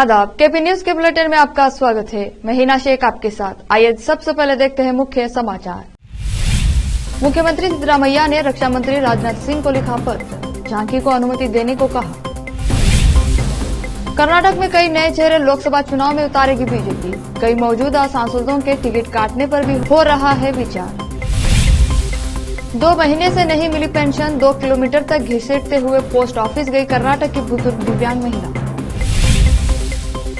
आदाब, KP news के bulletin में आपका स्वागत है। मैं हिना शेख आपके साथ। आइए सबसे पहले देखते हैं मुख्य समाचार। मुख्यमंत्री सिद्धरामैया ने रक्षा मंत्री राजनाथ सिंह को लिखा पत्र, झांकी को अनुमति देने को कहा। कर्नाटक में कई नए चेहरे लोकसभा चुनाव में उतारेगी बीजेपी, कई मौजूदा सांसदों के टिकट काटने पर भी हो रहा है विचार। 2 महीने से नहीं मिली पेंशन, 2 किलोमीटर तक घसीटते हुए पोस्ट ऑफिस गई कर्नाटक की बुजुर्ग दिव्यांग महिला।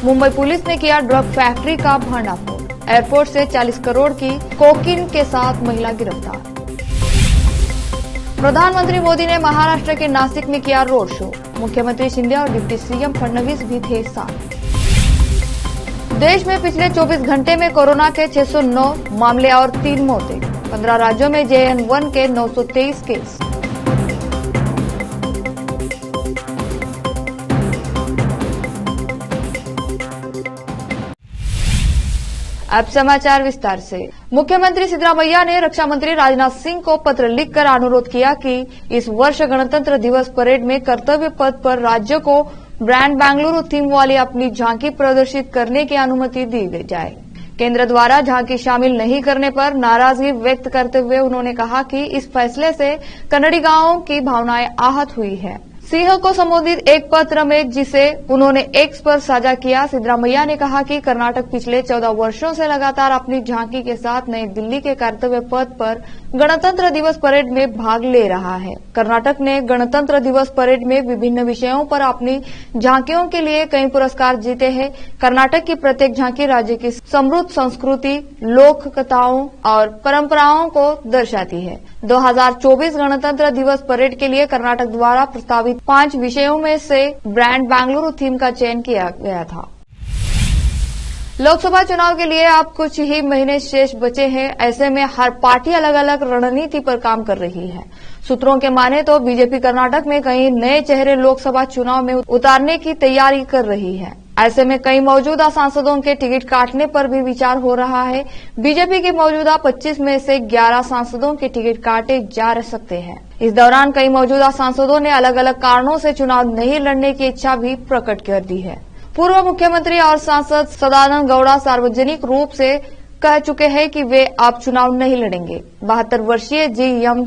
मुंबई पुलिस ने किया ड्रग फैक्ट्री का भंडाफोड़, एयरपोर्ट से 40 करोड़ की कोकीन के साथ महिला गिरफ्तार। प्रधानमंत्री मोदी ने महाराष्ट्र के नासिक में किया रोड शो, मुख्यमंत्री शिंदे और डिप्टी सीएम फडणवीस भी थे साथ। देश में पिछले 24 घंटे में कोरोना के 609 मामले और 3 मौतें, 15 राज्यों में JN1 के 923 केस। अब समाचार विस्तार से। मुख्यमंत्री सिद्धरामैया ने रक्षा मंत्री राजनाथ सिंह को पत्र लिखकर अनुरोध किया कि इस वर्ष गणतंत्र दिवस परेड में कर्तव्य पथ पर राज्य को ब्रांड बेंगलुरु थीम वाली अपनी झांकी प्रदर्शित करने की अनुमति दी जाए। केंद्र द्वारा झांकी शामिल नहीं करने पर नाराजगी व्यक्त करते हुए उन्होंने कहा कि इस फैसले से कन्नड़ी गांवों की भावनाएं आहत हुई है। सिंह को संबोधित एक पत्र में जिसे उन्होंने एक्स पर साझा किया, सिद्धरामैया ने कहा कि कर्नाटक पिछले 14 वर्षों से लगातार अपनी झांकी के साथ नई दिल्ली के कर्तव्य पथ पर गणतंत्र दिवस परेड में भाग ले रहा है। कर्नाटक ने गणतंत्र दिवस परेड में विभिन्न विषयों पर अपनी झांकियों के लिए कई पुरस्कार जीते हैं। कर्नाटक की प्रत्येक झांकी राज्य की समृद्ध संस्कृति, लोक कथाओं और परंपराओं को दर्शाती है। 2024 गणतंत्र दिवस परेड के लिए कर्नाटक द्वारा प्रस्तावित 5 विषयों में से ब्रांड बेंगलुरु थीम का चयन किया गया था। लोकसभा चुनाव के लिए अब कुछ ही महीने शेष बचे हैं। ऐसे में हर पार्टी अलग अलग रणनीति पर काम कर रही है। सूत्रों के माने तो बीजेपी कर्नाटक में कई नए चेहरे लोकसभा चुनाव में उतारने की तैयारी कर रही है। ऐसे में कई मौजूदा सांसदों के टिकट काटने पर भी विचार हो रहा है। बीजेपी के मौजूदा 25 में से 11 सांसदों के टिकट काटे जा सकते हैं। इस दौरान कई मौजूदा सांसदों ने अलग अलग कारणों से चुनाव नहीं लड़ने की इच्छा भी प्रकट कर दी है। पूर्व मुख्यमंत्री और सांसद सदानंद गौड़ा सार्वजनिक रूप से कह चुके हैं कि वे अब चुनाव नहीं लड़ेंगे। 72 वर्षीय GM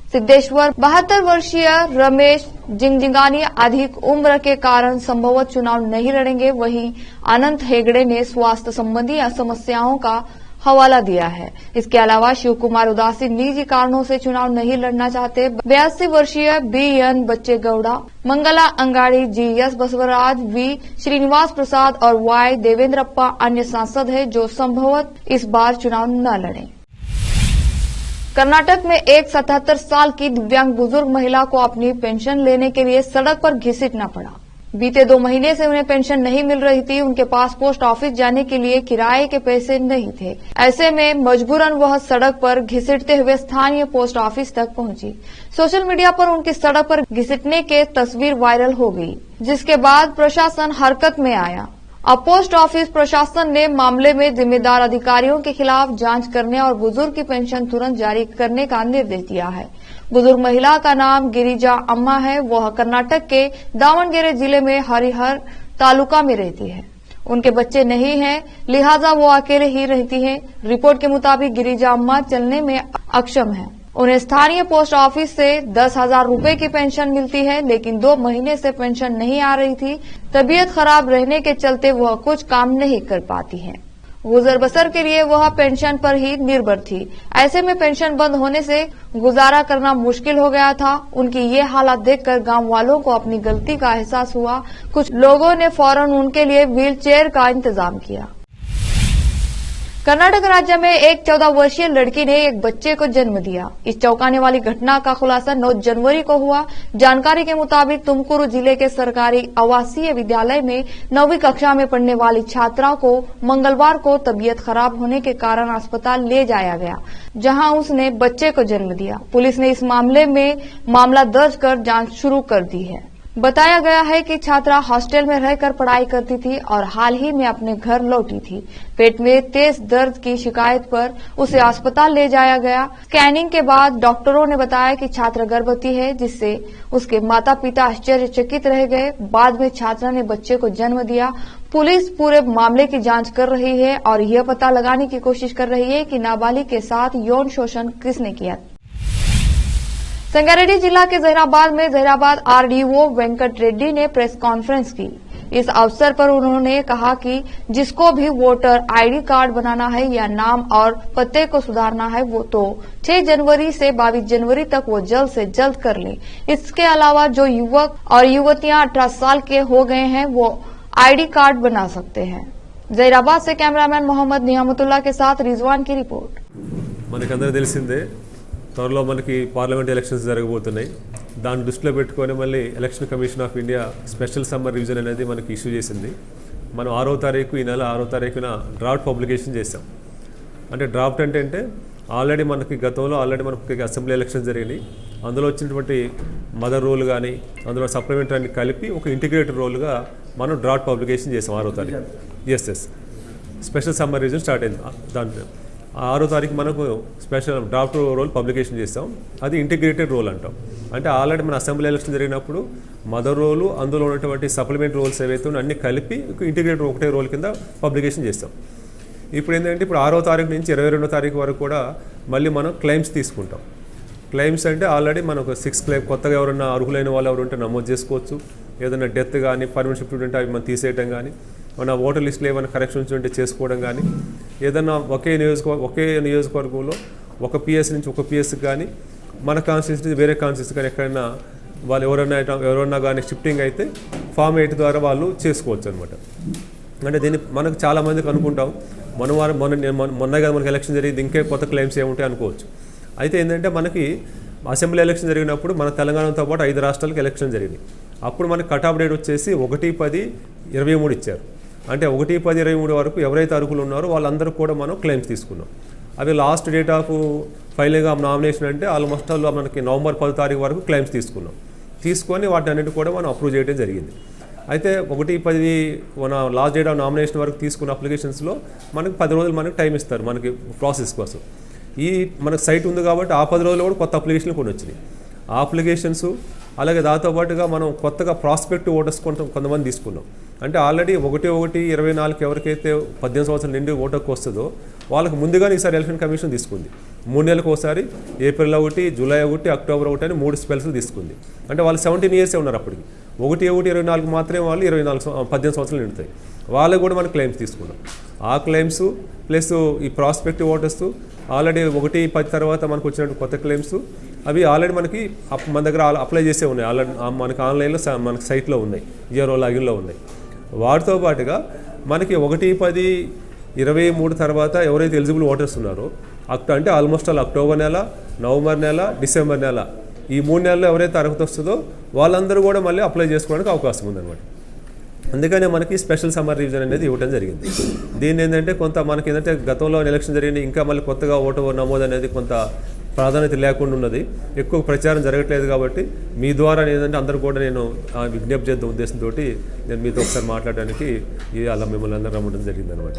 सिद्धेश्वर, 72 वर्षीय रमेश जिंगजिंगानी अधिक उम्र के कारण संभवतः चुनाव नहीं लड़ेंगे। वहीं अनंत हेगड़े ने स्वास्थ्य संबंधी समस्याओं का हवाला दिया है। इसके अलावा शिव कुमार उदासी निजी कारणों से चुनाव नहीं लड़ना चाहते। 82 वर्षीय BN Bachegowda, Mangla Angadi, GS Basavaraj, V Srinivas प्रसाद और Y देवेंद्रप्पा अन्य सांसद हैं जो संभवतः इस बार चुनाव न लड़ें। कर्नाटक में एक 77 साल की दिव्यांग बुजुर्ग महिला को अपनी पेंशन लेने के लिए सड़क पर घसीटना पड़ा। बीते 2 महीने से उन्हें पेंशन नहीं मिल रही थी। उनके पास पोस्ट ऑफिस जाने के लिए किराए के पैसे नहीं थे। ऐसे में मजबूरन वह सड़क पर घसीटते हुए स्थानीय पोस्ट ऑफिस तक पहुंची। सोशल मीडिया पर उनकी सड़क पर घसीटने के तस्वीर वायरल हो गई, जिसके बाद प्रशासन हरकत में आया। अब पोस्ट ऑफिस प्रशासन ने मामले में जिम्मेदार अधिकारियों के खिलाफ जांच करने और बुजुर्ग की पेंशन तुरंत जारी करने का निर्देश दिया है। बुजुर्ग महिला का नाम गिरिजा अम्मा है। वह कर्नाटक के दावणगेरे जिले में हरिहर तालुका में रहती है। उनके बच्चे नहीं हैं, लिहाजा वो अकेले ही रहती हैं। रिपोर्ट के मुताबिक गिरिजा अम्मा चलने में अक्षम है। उन्हें स्थानीय पोस्ट ऑफिस से 10,000 रूपये की पेंशन मिलती है, लेकिन 2 महीने से पेंशन नहीं आ रही थी। तबीयत खराब रहने के चलते वह कुछ काम नहीं कर पाती है। गुजर बसर के लिए वह पेंशन पर ही निर्भर थी। ऐसे में पेंशन बंद होने से गुजारा करना मुश्किल हो गया था। उनकी ये हालत देखकर गांव वालों को अपनी गलती का एहसास हुआ। कुछ लोगों ने फौरन उनके लिए व्हील चेयर का इंतजाम किया। कर्नाटक राज्य में एक 14 वर्षीय लड़की ने एक बच्चे को जन्म दिया। इस चौंकाने वाली घटना का खुलासा 9 जनवरी को हुआ। जानकारी के मुताबिक तुमकुरू जिले के सरकारी आवासीय विद्यालय में 9वीं कक्षा में पढ़ने वाली छात्रा को मंगलवार को तबीयत खराब होने के कारण अस्पताल ले जाया गया, जहां उसने बच्चे को जन्म दिया। पुलिस ने इस मामले में मामला दर्ज कर जांच शुरू कर दी है। बताया गया है कि छात्रा हॉस्टल में रहकर पढ़ाई करती थी और हाल ही में अपने घर लौटी थी। पेट में तेज दर्द की शिकायत पर उसे अस्पताल ले जाया गया। स्कैनिंग के बाद डॉक्टरों ने बताया कि छात्रा गर्भवती है, जिससे उसके माता पिता आश्चर्यचकित रह गए। बाद में छात्रा ने बच्चे को जन्म दिया। पुलिस पूरे मामले की जांच कर रही है और यह पता लगाने की कोशिश कर रही है कि नाबालिग के साथ यौन शोषण किसने किया। संगारेड्डी जिला के जहीराबाद में जहीराबाद आरडीओ वेंकट रेड्डी ने प्रेस कॉन्फ्रेंस की। इस अवसर पर उन्होंने कहा कि जिसको भी वोटर आईडी कार्ड बनाना है या नाम और पते को सुधारना है वो तो 6 जनवरी से 22 जनवरी तक वो जल्द से जल्द कर ले। इसके अलावा जो युवक और युवतियां 18 साल के हो गए हैं वो आईडी कार्ड बना सकते हैं। जहीराबाद से कैमरामैन मोहम्मद नियामतुल्ला के साथ रिजवान की रिपोर्ट। మనకందరూ తెలిసిందే త్వరలో మనకి పార్లమెంట్ ఎలక్షన్స్ జరగబోతున్నాయి। దాన్ని దృష్టిలో పెట్టుకొని మళ్ళీ election commission of India special summer revision అనేది మనకి ఇష్యూ చేసింది। మనం 6వ తారీఖు ఈ నెల 6వ తారీఖున డ్రాఫ్ట్ పబ్లికేషన్ చేసాం। అంటే డ్రాఫ్ట్ అంటే ఆల్రెడీ మనకి గతంలో మనకి అసెంబ్లీ ఎలక్షన్ జరిగినాయి। అందులో వచ్చినటువంటి మదర్ రోల్ కానీ అందులో సప్లిమెంటరీ అన్ని కలిపి ఒక ఇంటిగ్రేటెడ్ రోల్గా మనం డ్రాఫ్ట్ పబ్లికేషన్ చేసాం 6వ తారీఖు। ఎస్ స్పెషల్ సమ్మర్ రివిజన్ స్టార్ట్ అయింది। దాంట్లో 6వ తారీఖు మనకు స్పెషల్ డ్రాఫ్ట్ రోల్ పబ్లికేషన్ చేస్తాం। అది ఇంటిగ్రేటెడ్ రోల్ అంటాం। అంటే ఆల్రెడీ మన అసెంబ్లీ ఎలక్షన్ జరిగినప్పుడు మదర్ రోలు అందులో ఉన్నటువంటి సప్లిమెంట్ రోల్స్ ఏవైతే అన్నీ కలిపి ఇంటిగ్రేటెడ్ ఒకటే రోల్ కింద పబ్లికేషన్ చేస్తాం। ఇప్పుడు ఏంటంటే ఇప్పుడు 6వ తారీఖు నుంచి 22వ తారీఖు వరకు కూడా మళ్ళీ మనం క్లెయిమ్స్ తీసుకుంటాం। క్లెయిమ్స్ అంటే ఆల్రెడీ మనకు 6 క్లెయిమ్ కొత్తగా ఎవరన్నా అర్హులైన వాళ్ళు ఎవరు ఉంటే నమోదు చేసుకోవచ్చు। ఏదైనా డెత్ కానీ పర్మనెంట్ షిఫ్ట్ ఉంటే అవి మనం తీసేయటం కానీ మన ఓటర్ లిస్టులో ఏమైనా కరెక్షన్స్ ఉంటే చేసుకోవడం కానీ ఏదన్నా ఒకే నియోజకవర్గంలో ఒక పిఎస్ నుంచి ఒక పిఎస్కి కానీ మన కాన్స్టిట్యూన్సీ నుంచి వేరే కాన్స్టిట్యూన్సీ కానీ ఎక్కడైనా వాళ్ళు ఎవరన్నా కానీ షిఫ్టింగ్ అయితే ఫామ్ 8 ద్వారా వాళ్ళు చేసుకోవచ్చు అనమాట। అంటే దీన్ని మనకు చాలామందికి అనుకుంటాం మొన్న కదా మనకి ఎలక్షన్ జరిగింది ఇంకే కొత్త క్లెయిమ్స్ ఏముంటాయి అనుకోవచ్చు। అయితే ఏంటంటే మనకి అసెంబ్లీ ఎలక్షన్ జరిగినప్పుడు మన తెలంగాణతో పాటు 5 రాష్ట్రాలకు ఎలక్షన్ జరిగింది। అప్పుడు మనకి కట్ ఆఫ్ డేట్ వచ్చేసి 1/10/23 ఇచ్చారు। అంటే 1/10/23 వరకు ఎవరైతే అర్హులు ఉన్నారో వాళ్ళందరూ కూడా మనం క్లెయిమ్స్ తీసుకున్నాం। అవి last date of filing of nomination అంటే ఆల్మోస్ట్ మనకి నవంబర్ 10 తారీఖు వరకు క్లెయిమ్స్ తీసుకొని వాటి అన్నిటి కూడా మనం అప్రూవ్ చేయడం జరిగింది। అయితే 1/10 మన లాస్ట్ డేట్ ఆఫ్ నామినేషన్ వరకు తీసుకున్న అప్లికేషన్స్లో మనకి 10 రోజులు మనకి టైం ఇస్తారు మనకి ప్రాసెస్ కోసం। ఈ మనకు సైట్ ఉంది కాబట్టి ఆ 10 రోజుల్లో కూడా కొత్త అప్లికేషన్లు కొన్ని వచ్చినాయి। ఆ అప్లికేషన్స్ అలాగే దాంతోపాటుగా మనం కొత్తగా ప్రాస్పెక్టివ్ ఓటర్స్ కొంతమంది తీసుకున్నాం। అంటే ఆల్రెడీ 1/1/24 ఎవరికైతే 18 సంవత్సరాల నిండి ఓటర్కి వస్తుందో వాళ్ళకి ముందుగానే ఈసారి ఎలక్షన్ కమిషన్ తీసుకుంది। 3 నెలలకు ఒకసారి ఏప్రిల్ 1, జూలై 1, అక్టోబర్ 1 అని 3 స్పెల్స్ తీసుకుంది। అంటే వాళ్ళు 17 ఇయర్సే ఉన్నారు అప్పటికి। 1/1/24 మాత్రమే వాళ్ళు 18 సంవత్సరాలు నిండుతాయి। వాళ్ళకు కూడా మనం క్లెయిమ్స్ తీసుకున్నాం। ఆ క్లెయిమ్స్ ప్లస్ ఈ ప్రాస్పెక్టివ్ ఓటర్స్ ఆల్రెడీ 1/10 తర్వాత మనకు వచ్చినట్టు కొత్త క్లెయిమ్స్ అవి ఆల్రెడీ మనకి మన దగ్గర అప్లై చేసే ఉన్నాయి। ఆల్రెడీ మనకి ఆన్లైన్లో మనకి సైట్లో ఉన్నాయి, జియో లాగిన్లో ఉన్నాయి। వాటితో పాటుగా మనకి 1/10/23 తర్వాత ఎవరైతే ఎలిజిబుల్ ఓటర్స్ ఉన్నారో అంటే ఆల్మోస్ట్ అక్టోబర్ నెల, నవంబర్ నెల, డిసెంబర్ నెల ఈ 3 నెలల్లో ఎవరైతే అర్హత వస్తుందో వాళ్ళందరూ కూడా మళ్ళీ అప్లై చేసుకోవడానికి అవకాశం ఉందన్నమాట। అందుకనే మనకి స్పెషల్ సమ్మర్ రివిజన్ అనేది ఇవ్వడం జరిగింది। దీన్ని ఏంటంటే మనకి ఏంటంటే గతంలో ఎలక్షన్ జరిగింది ఇంకా మళ్ళీ కొత్తగా ఓటు నమోదు అనేది కొంత ప్రాధాన్యత లేకుండా ఉన్నది, ఎక్కువ ప్రచారం జరగట్లేదు కాబట్టి మీ ద్వారా ఏంటంటే అందరూ కూడా నేను విజ్ఞప్తి చేద్దాం ఉద్దేశంతో నేను మీతో ఒకసారి మాట్లాడడానికి అలా మిమ్మల్ని అందరూ రమ్మడం జరిగిందనమాట।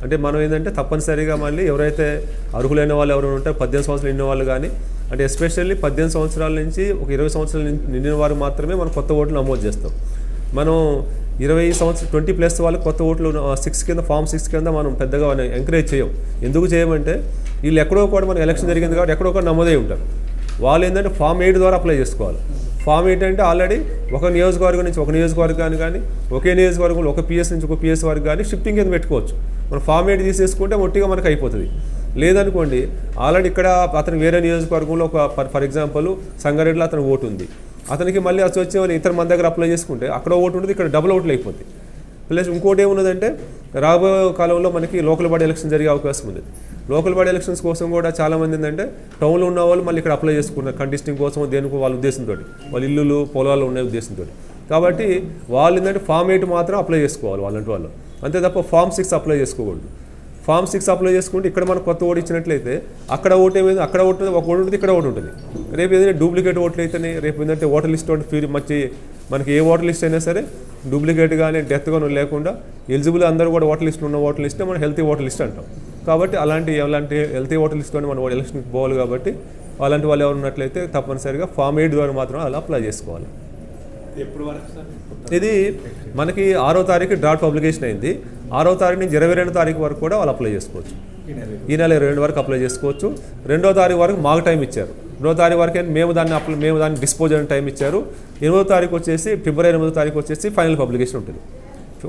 అంటే మనం ఏంటంటే తప్పనిసరిగా మళ్ళీ ఎవరైతే అర్హులైన వాళ్ళు ఎవరైనా ఉంటే 18 సంవత్సరాలు నిండిన వాళ్ళు కానీ అంటే ఎస్పెషల్లీ 18 సంవత్సరాల నుంచి ఒక 20 సంవత్సరాలు నిండిన వారు మాత్రమే మనం కొత్త ఓట్లు నమోదు చేస్తాం। మనం 20 సంవత్సరాలు 20+ వాళ్ళకి కొత్త ఓట్లు 6 కింద ఫామ్ 6 కింద మనం పెద్దగా ఎంకరేజ్ చేయం। ఎందుకు చేయమంటే వీళ్ళు ఎక్కడో కూడా మనకి ఎలక్షన్ జరిగింది కాబట్టి ఎక్కడో కూడా నమోదై ఉంటారు। వాళ్ళు ఏంటంటే ఫామ్ 8 ద్వారా అప్లై చేసుకోవాలి। ఫామ్ 8 అంటే ఆల్రెడీ ఒక నియోజకవర్గం నుంచి ఒక నియోజకవర్గాన్ని కానీ ఒకే నియోజకవర్గంలో ఒక పిఎస్ నుంచి ఒక పిఎస్ వరకు కానీ షిఫ్టింగ్ కింద పెట్టుకోవచ్చు। మనం ఫామ్ 8 తీసేసుకుంటే మొట్టిగా మనకు అయిపోతుంది। లేదనుకోండి ఆల్రెడీ ఇక్కడ అతను వేరే నియోజకవర్గంలో ఒక ఫర్ ఎగ్జాంపుల్ సంగారెడ్డిలో అతను ఓటు ఉంది, అతనికి మళ్ళీ వచ్చే ఇతర మన దగ్గర అప్లై చేసుకుంటే అక్కడ ఓటు ఉంటుంది, ఇక్కడ డబుల్ ఓట్లు అయిపోతుంది। ప్లస్ ఇంకోటి ఏమున్నదంటే రాబోయే కాలంలో మనకి లోకల్ బాడీ ఎలక్షన్ జరిగే అవకాశం ఉంది। లోకల్ బాడీ ఎలక్షన్స్ కోసం కూడా చాలామంది ఏంటంటే టౌన్లో ఉన్న వాళ్ళు మళ్ళీ ఇక్కడ అప్లై చేసుకున్నారు కంటెస్టింగ్ కోసం దేనికి వాళ్ళ ఉద్దేశంతో, వాళ్ళ ఇల్లులు పొలాలు ఉన్న ఉద్దేశంతో। కాబట్టి వాళ్ళు ఏంటంటే ఫామ్ 8 మాత్రం అప్లై చేసుకోవాలి వాళ్ళంటి వాళ్ళు, అంతే తప్ప ఫామ్ 6 అప్లై చేసుకోకూడదు। ఫామ్ 6 అప్లై చేసుకుంటే ఇక్కడ మనకు కొత్త ఓటు ఇచ్చినట్లయితే అక్కడ ఓటు ఏమైంది, అక్కడ ఓటు ఒక ఓటు ఉంటుంది, ఇక్కడ ఓటు ఉంటుంది। రేపు ఏదైనా డూప్లికేట్ ఓట్లు అయితేనే రేపు ఏంటంటే ఓటర్ లిస్ట్ ఫీల్ మంచి మనకి ఏ ఓటర్ లిస్ట్ అయినా సరే డూప్లికేట్ కానీ డెత్ కానీ లేకుండా ఎలిజిబుల్ అందరూ కూడా ఓటర్ లిస్ట్లో ఉన్న ఓటర్ లిస్టే మనం హెల్తీ ఓటర్ లిస్ట్ అంటాం. కాబట్టి అలాంటి హెల్తీ ఓటర్ లిస్ట్తోనే మనం ఎలక్షన్కి పోవాలి. కాబట్టి అలాంటి వాళ్ళు ఎవరు ఉన్నట్లయితే తప్పనిసరిగా ఫామ్ 8 ద్వారా మాత్రం అలా అప్లై చేసుకోవాలి. ఇది మనకి 6వ తారీఖు డ్రాఫ్ట్ పబ్లికేషన్ అయింది. 6వ తారీఖు నుంచి 22వ తారీఖు వరకు కూడా వాళ్ళు అప్లై చేసుకోవచ్చు. ఈ నెల 22 వరకు అప్లై చేసుకోవచ్చు. 2వ తారీఖు వరకు మాకు టైం ఇచ్చారు. 2వ తారీఖు వరకు మేము దాన్ని డిస్పోజ్ అయిన టైం ఇచ్చారు. 8వ తారీఖు వచ్చేసి ఫిబ్రవరి 8వ తారీఖు వచ్చేసి ఫైనల్ పబ్లికేషన్ ఉంటుంది.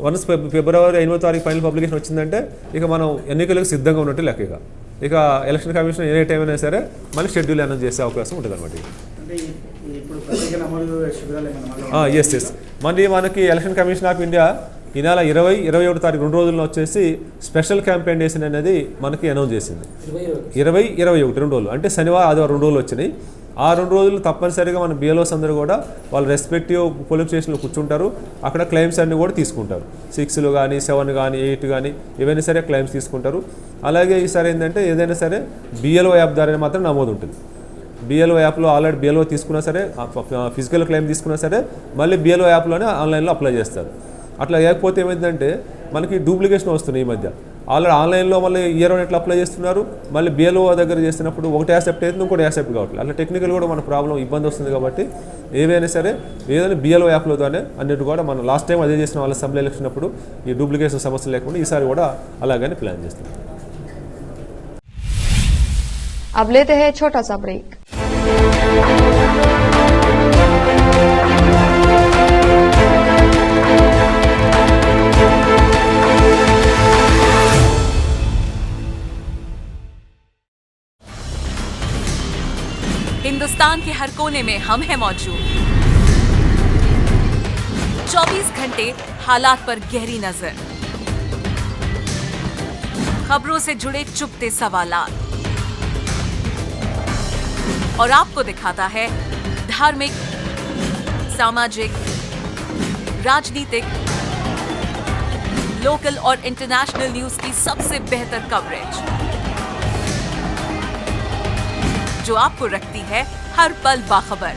వన్స్ ఫిబ్రవరి 8వ తారీఖు ఫైనల్ పబ్లికేషన్ వచ్చిందంటే ఇక మనం ఎన్నికలకు సిద్ధంగా ఉన్నట్టు లెక్క. ఇక ఎలక్షన్ కమిషన్ ఏ టైం అయినా సరే మళ్ళీ షెడ్యూల్ అనౌన్స్ చేసే అవకాశం ఉంటుంది అనమాట. ఎస్ మళ్ళీ మనకి ఎలక్షన్ కమిషన్ ఆఫ్ ఇండియా ఈ నెల 20-21 తారీఖు 2 రోజుల్లో వచ్చేసి స్పెషల్ క్యాంపెయిన్ డేషన్ అనేది మనకి అనౌన్స్ చేసింది. 20-21 2 రోజులు అంటే శనివారం ఆదివారం 2 రోజులు వచ్చినాయి. ఆ 2 రోజులు తప్పనిసరిగా మన బిఎల్ఓస్ అందరూ కూడా వాళ్ళ రెస్పెక్టివ్ పోలింగ్ స్టేషన్లో కూర్చుంటారు. అక్కడ క్లెయిమ్స్ అన్నీ కూడా తీసుకుంటారు. 6 కానీ 7 కానీ 8 కానీ ఏవైనా సరే క్లెయిమ్స్ తీసుకుంటారు. అలాగే ఈసారి ఏంటంటే ఏదైనా సరే బిఎల్ఓ యాప్ ద్వారా మాత్రం నమోదు ఉంటుంది. బిఎల్ఓ యాప్లో ఆల్రెడీ బిఎల్ఓ తీసుకున్నా సరే ఫిజికల్ క్లెయిమ్ తీసుకున్నా సరే మళ్ళీ బిఎల్ఓ యాప్లోనే ఆన్లైన్లో అప్లై చేస్తారు. అట్లా లేకపోతే ఏమైందంటే మనకి డూప్లికేషన్ వస్తున్నాయి ఈ మధ్య. ఆల్రెడీ ఆన్లైన్లో మళ్ళీ ఇయర్ ఎట్లా అప్లై చేస్తున్నారు, మళ్ళీ బిఎల్ఓ దగ్గర చేస్తున్నప్పుడు ఒకటి యాక్సెప్ట్ అయితే ఇంకోటి యాక్సెప్ట్ కావట్లేదు. అట్లా టెక్నికల్ కూడా మన ప్రాబ్లం ఇబ్బంది వస్తుంది. కాబట్టి ఏవైనా సరే ఏదైనా బిఎల్ఓ యాప్లోనే అన్నిటి కూడా మనం లాస్ట్ టైం అదే చేసిన వాళ్ళ అసెంబ్లీ ఎలక్షన్ అప్పుడు ఈ డూప్లికేషన్ సమస్య లేకుండా ఈసారి కూడా అలాగనే ప్లాన్ చేస్తున్నాం. अब लेते हैं छोटा सा ब्रेक. हिंदुस्तान के हर कोने में हम हैं मौजूद. 24 घंटे हालात पर गहरी नजर, खबरों से जुड़े चुपते सवालात और आपको दिखाता है धार्मिक, सामाजिक, राजनीतिक, लोकल और इंटरनेशनल न्यूज की सबसे बेहतर कवरेज जो आपको रखती है हर पल बाखबर.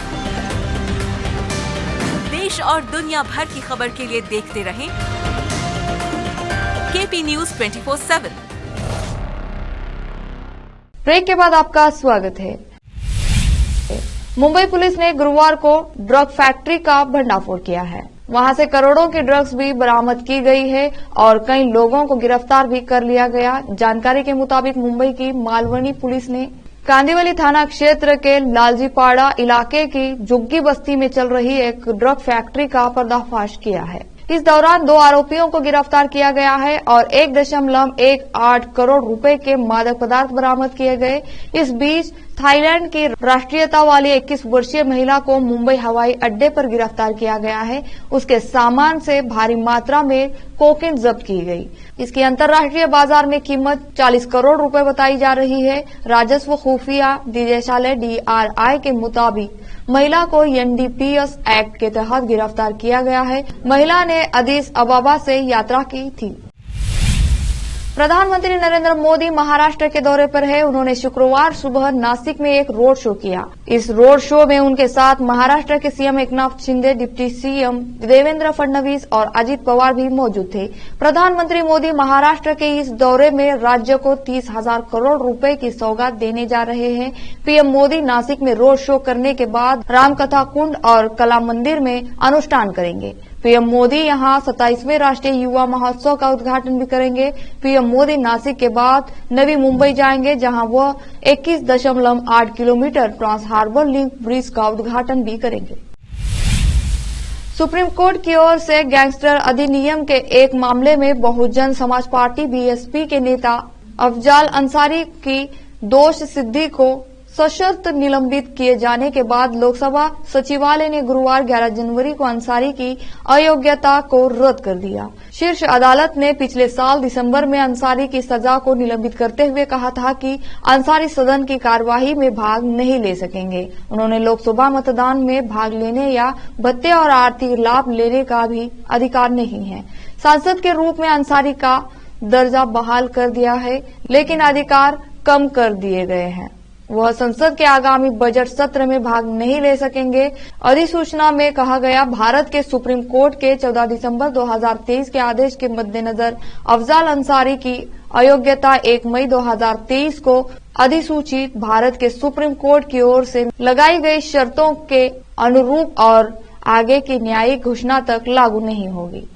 देश और दुनिया भर की खबर के लिए देखते रहें केपी न्यूज 24/7. ब्रेक के बाद आपका स्वागत है. मुंबई पुलिस ने गुरुवार को ड्रग फैक्ट्री का भंडाफोड़ किया है. वहां से करोड़ों की ड्रग्स भी बरामद की गई है और कई लोगों को गिरफ्तार भी कर लिया गया. जानकारी के मुताबिक मुंबई की मालवनी पुलिस ने कांदिवली थाना क्षेत्र के लालजीपाड़ा इलाके की झुग्गी बस्ती में चल रही एक ड्रग फैक्ट्री का पर्दाफाश किया है. इस दौरान 2 आरोपियों को गिरफ्तार किया गया है और 1.18 करोड़ रुपए के मादक पदार्थ बरामद किए गए. इस बीच थाईलैंड की राष्ट्रीयता वाली 21 वर्षीय महिला को मुंबई हवाई अड्डे पर गिरफ्तार किया गया है. उसके सामान से भारी मात्रा में कोकेन जब्त की गई. इसकी अंतर्राष्ट्रीय बाजार में कीमत 40 करोड़ रुपए बताई जा रही है. राजस्व खुफिया निदेशालय DRI के मुताबिक महिला को NDPS एक्ट के तहत गिरफ्तार किया गया है. महिला ने अदीस अबाबा से यात्रा की थी. प्रधानमंत्री नरेंद्र मोदी महाराष्ट्र के दौरे पर है. उन्होंने शुक्रवार सुबह नासिक में एक रोड शो किया. इस रोड शो में उनके साथ महाराष्ट्र के CM Eknath Shinde, deputy CM Devendra Fadnavis और अजित पवार भी मौजूद थे. प्रधानमंत्री मोदी महाराष्ट्र के इस दौरे में राज्य को 30,000 करोड़ रुपए की सौगात देने जा रहे हैं. पीएम मोदी नासिक में रोड शो करने के बाद रामकथा कुंड और कला मंदिर में अनुष्ठान करेंगे. पीएम मोदी यहां 27वें राष्ट्रीय युवा महोत्सव का उद्घाटन भी करेंगे. पीएम मोदी नासिक के बाद नवी मुंबई जाएंगे, जहां वह 21.8 kilometre trans harbour link bridge का उद्घाटन भी करेंगे. सुप्रीम कोर्ट की ओर से गैंगस्टर अधिनियम के एक मामले में बहुजन समाज पार्टी BSP के नेता अफजाल अंसारी की दोष सिद्धि को सशर्त निलंबित किए जाने के बाद लोकसभा सचिवालय ने गुरुवार 11 जनवरी को अंसारी की अयोग्यता को रद्द कर दिया. शीर्ष अदालत ने पिछले साल दिसंबर में अंसारी की सजा को निलंबित करते हुए कहा था कि अंसारी सदन की कार्यवाही में भाग नहीं ले सकेंगे. उन्होंने लोकसभा मतदान में भाग लेने या भत्ते और आर्थिक लाभ लेने का भी अधिकार नहीं है. सांसद के रूप में अंसारी का दर्जा बहाल कर दिया है, लेकिन अधिकार कम कर दिए गए हैं. वह संसद के आगामी बजट सत्र में भाग नहीं ले सकेंगे। अधिसूचना में कहा गया, भारत के सुप्रीम कोर्ट के 14 दिसंबर 2023 के आदेश के मद्देनजर अफजाल अंसारी की अयोग्यता 1 मई 2023 को अधिसूचित भारत के सुप्रीम कोर्ट की ओर से लगाई गई शर्तों के अनुरूप और आगे की न्यायिक घोषणा तक लागू नहीं होगी।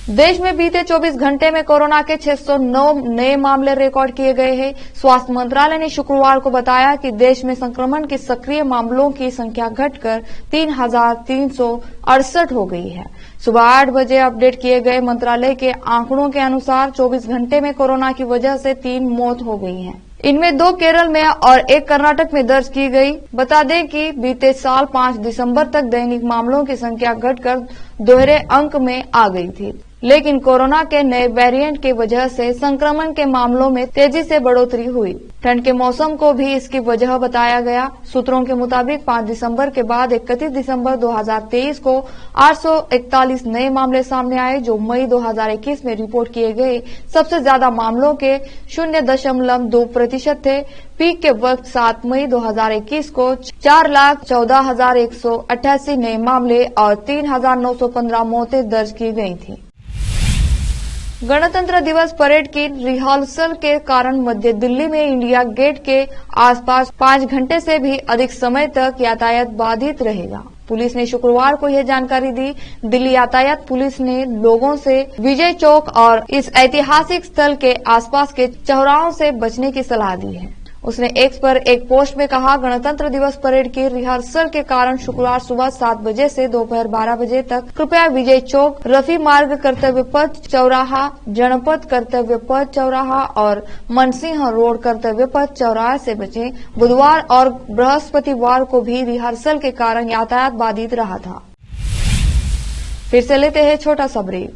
देश में बीते 24 घंटे में कोरोना के 609 नए मामले रिकॉर्ड किए गए हैं। स्वास्थ्य मंत्रालय ने शुक्रवार को बताया कि देश में संक्रमण के सक्रिय मामलों की संख्या घटकर 3,368 हो गई है। सुबह 8 बजे अपडेट किए गए मंत्रालय के आंकड़ों के अनुसार 24 घंटे में कोरोना की वजह से 3 मौत हो गई हैं। इनमें 2 केरल में और 1 कर्नाटक में दर्ज की गई। बता दें कि बीते साल 5 दिसंबर तक दैनिक मामलों की संख्या घटकर दोहरे अंक में आ गई थी, लेकिन कोरोना के नए वेरिएंट की वजह से संक्रमण के मामलों में तेजी से बढ़ोतरी हुई। ठंड के मौसम को भी इसकी वजह बताया गया। सूत्रों के मुताबिक 5 दिसंबर के बाद 31 दिसंबर 2023 को 841 नए मामले सामने आए, जो मई 2021 में रिपोर्ट किए गए सबसे ज्यादा मामलों के 0.2% थे। पीक के वक्त 7 मई 2021 को 4,14,188 नए मामले और 3,915 मौतें दर्ज की गई थी। गणतंत्र दिवस परेड की रिहर्सल के कारण मध्य दिल्ली में इंडिया गेट के आसपास 5 घंटे से भी अधिक समय तक यातायात बाधित रहेगा। पुलिस ने शुक्रवार को यह जानकारी दी। दिल्ली यातायात पुलिस ने लोगों से विजय चौक और इस ऐतिहासिक स्थल के आसपास के चौराहों से बचने की सलाह दी है। उसने एक्स पर एक पोस्ट में कहा, गणतंत्र दिवस परेड की रिहर्सल के कारण शुक्रवार सुबह 7 बजे से दोपहर 12 बजे तक कृपया विजय चौक, रफी मार्ग कर्तव्य पथ चौराहा, जनपद कर्तव्य पथ चौराहा और मनसिंह रोड कर्तव्य पथ चौराहा से बचें। बुधवार और बृहस्पतिवार को भी रिहर्सल के कारण यातायात बाधित रहा था। फिर से लेते हैं छोटा सा ब्रेक।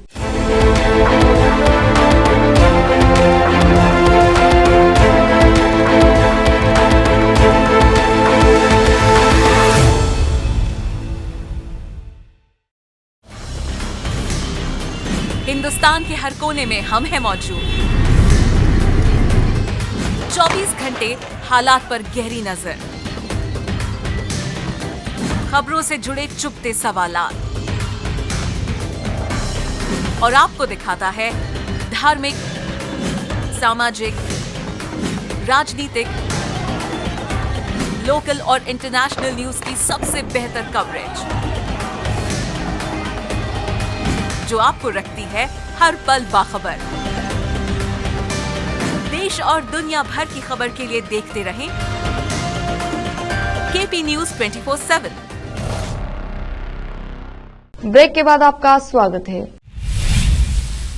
हिंदुस्तान के हर कोने में हम हैं मौजूद। 24 घंटे हालात पर गहरी नजर, खबरों से जुड़े चुपते सवालात और आपको दिखाता है धार्मिक, सामाजिक, राजनीतिक, लोकल और इंटरनेशनल न्यूज की सबसे बेहतर कवरेज, जो आपको रखती है हर पल बाखबर। देश और दुनिया भर की खबर के लिए देखते रहें केपी न्यूज 24/7। ब्रेक के बाद आपका स्वागत है।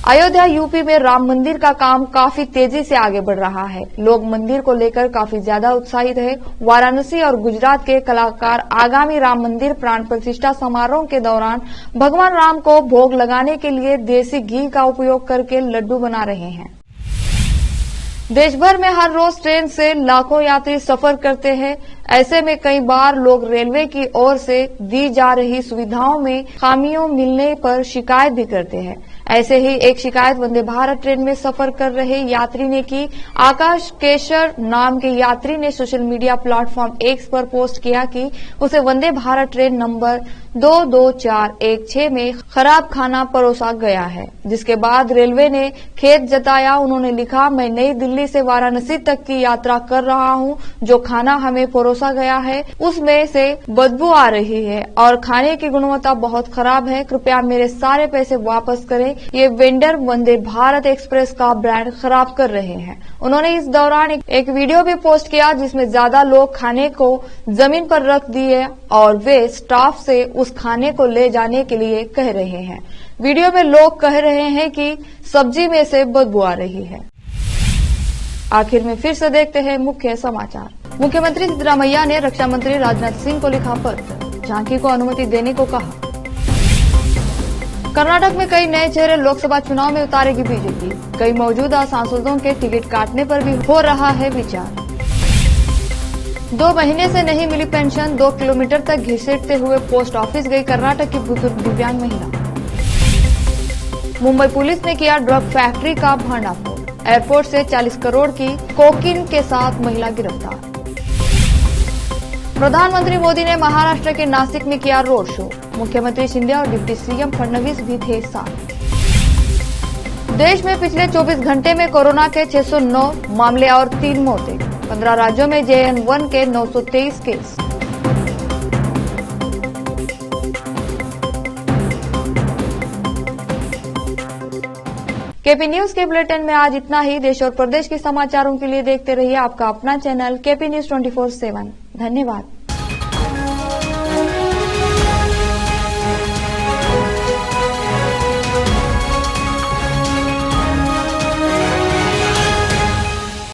अयोध्या यूपी में राम मंदिर का काम काफी तेजी से आगे बढ़ रहा है। लोग मंदिर को लेकर काफी ज्यादा उत्साहित है। वाराणसी और गुजरात के कलाकार आगामी राम मंदिर प्राण प्रतिष्ठा समारोह के दौरान भगवान राम को भोग लगाने के लिए देसी घी का उपयोग करके लड्डू बना रहे हैं। देश भर में हर रोज ट्रेन से लाखों यात्री सफर करते हैं। ऐसे में कई बार लोग रेलवे की ओर से दी जा रही सुविधाओं में खामियों मिलने पर शिकायत भी करते हैं। ऐसे ही एक शिकायत वंदे भारत ट्रेन में सफर कर रहे यात्री ने की। आकाश केशर नाम के यात्री ने सोशल मीडिया प्लेटफॉर्म एक्स पर पोस्ट किया कि उसे वंदे भारत ट्रेन नंबर 22416 में खराब खाना परोसा गया है, जिसके बाद रेलवे ने खेद जताया। उन्होंने लिखा, मैं नई दिल्ली से वाराणसी तक की यात्रा कर रहा हूं। जो खाना हमें परोसा गया है उसमें से बदबू आ रही है और खाने की गुणवत्ता बहुत खराब है। कृपया मेरे सारे पैसे वापस करें। ये वेंडर वंदे भारत एक्सप्रेस का ब्रांड खराब कर रहे हैं। उन्होंने इस दौरान एक वीडियो भी पोस्ट किया जिसमें ज्यादा लोग खाने को जमीन पर रख दिए और वे स्टाफ से उस खाने को ले जाने के लिए कह रहे हैं। वीडियो में लोग कह रहे हैं कि सब्जी में से बदबू आ रही है। आखिर में फिर से देखते हैं मुख्य समाचार। मुख्यमंत्री सिद्धरामैया ने रक्षा मंत्री राजनाथ सिंह को लिखा पत्र, झांकी को अनुमति देने को कहा। कर्नाटक में कई नए चेहरे लोकसभा चुनाव में उतारेगी बीजेपी। कई मौजूदा सांसदों के टिकट काटने पर भी हो रहा है विचार। 2 महीने से नहीं मिली पेंशन, 2 किलोमीटर तक घसीटते हुए पोस्ट ऑफिस गई कर्नाटक की बुजुर्ग दिव्यांग महिला। मुंबई पुलिस ने किया ड्रग फैक्ट्री का भंडाफोड़। एयरपोर्ट से 40 करोड़ की कोकीन के साथ महिला गिरफ्तार। प्रधानमंत्री मोदी ने महाराष्ट्र के नासिक में किया रोड शो। मुख्यमंत्री शिंदे और डिप्टी सीएम फडणवीस भी थे साथ। देश में पिछले 24 घंटे में कोरोना के 609 मामले और 3 मौतें। 15 राज्यों में JN1 के 923 केस। केपी न्यूज के बुलेटिन में आज इतना ही। देश और प्रदेश के समाचारों के लिए देखते रहिए आपका अपना चैनल KP News 24/7। धन्यवाद।